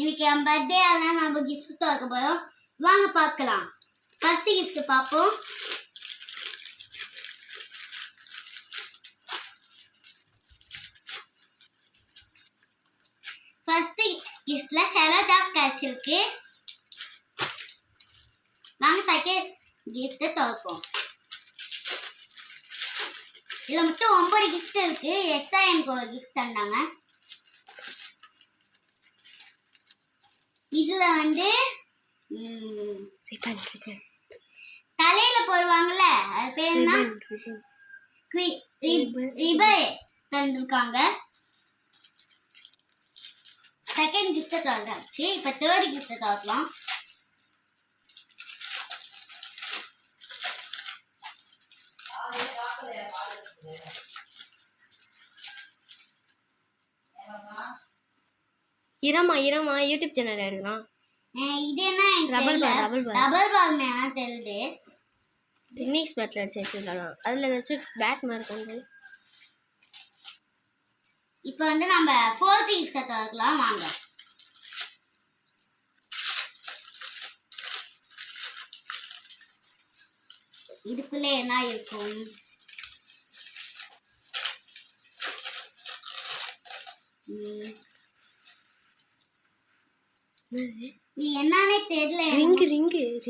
இன்னைக்கு என் பர்த்டே, அதனால நம்ம கிஃப்ட் தரக்க போறோம். வாங்க பார்க்கலாம். ஃபர்ஸ்ட் கிஃப்ட் பார்ப்போம். ஃபர்ஸ்ட் கிஃப்ட்ல செலோடாப் கிடைச்சிருக்கு. வாங்க செகண்ட் கிஃப்ட் திறப்போம். இதுல மட்டும் 9 கிஃப்ட் இருக்கு. எக்ஸ்ட்ரா எனக்கு ஒரு கிஃப்ட் தந்தாங்க. இதுல வந்து தலையில போடுவாங்கல்ல, அது பேர் என்ன? ரிபன் தந்திருக்காங்க. செகண்ட் கிஃப்ட் தந்தாச்சு. இப்ப தேர்ட் கிஃப்ட் தரலாம். இரமா யூடியூப் சேனல் எடுக்கலாம். இது என்ன? ரப்பர் பால் மேல தெரியுது. டென்னிஸ் பேட்ல அடிச்சு வச்சிருக்கலாம். அதுல ஏதாச்சும் பேட் மாதிரி இருக்கு. இப்போ வந்து நம்ம ஃபோர்த் கிஃப்ட் தரலாம். வாங்க. இதுக்குள்ள என்ன இருக்கும்? இது என்னன்னே தெரியல.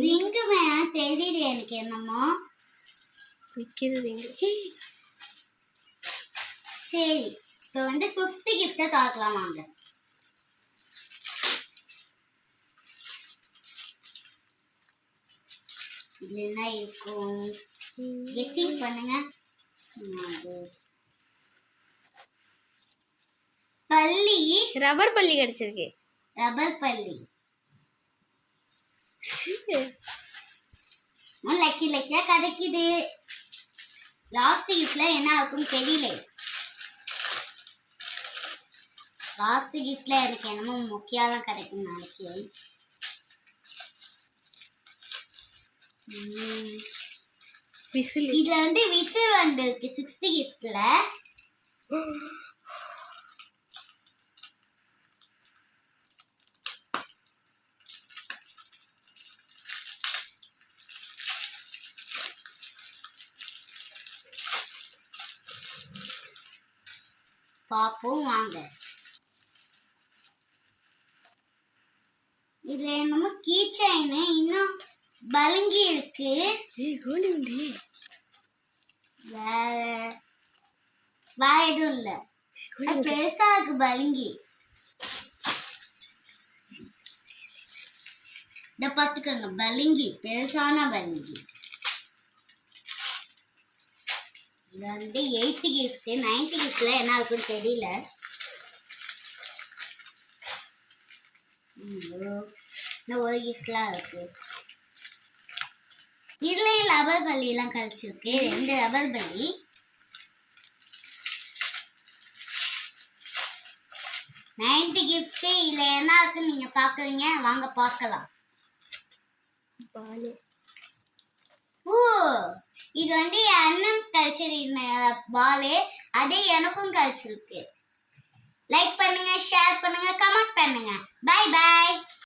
ரிங்கு மேல தெரியுது எனக்கு என்னமோ. சரி, இப்போ வந்து ஃபிஃப்த் கிஃப்ட் தரலாம். வாங்க. இதுல என்ன இருக்கும்? கெஸ்ஸிங் பண்ணுங்க. பல்லி. ரப்பர் பல்லி கிடைச்சிருக்கு. ரப்பர் பல்லி. லக்கியா கிடைக்குது. லாஸ்ட் கிஃப்ட்ல என்ன இருக்கும் தெரியல. லாஸ்ட் கிஃப்ட்ல எனக்கு என்னமோ முக்கியம் கிடைக்கும் நினைக்கிறேன். இதுல வந்து விசில் வந்திருக்கு 6th கிஃப்ட்ல. பாப்போம் வாங்க. இதுல என்னமோ கீ செயின், இன்னும் பலங்கி இருக்கு. வேற எதுவும் இல்ல. பெருசா இருக்கு பலங்கி. இத பாத்துக்கோங்க, பலங்கி, பெருசான பலங்கி. இது வந்து 8th கிஃப்ட். 9th கிஃப்ட்ல என்ன இருக்குன்னு தெரியல. இன்னும் ஒரு கிஃப்ட்லாம் இருக்கு. இதுலயும் ரப்பர் பல்லி எல்லாம் கழிச்சிருக்கு. 2 ரப்பர் பல்லி. Ninth gift. இதுல என்ன இருக்குன்னு நீங்க பாக்குறீங்க, வாங்க பார்க்கலாம். இது வந்து அண்ணன் கழிச்சிருந்த பாலு, அதே எனக்கும் கழிச்சிருக்கு. லைக் பண்ணுங்க, ஷேர் பண்ணுங்க, கமெண்ட் பண்ணுங்க. Bye by.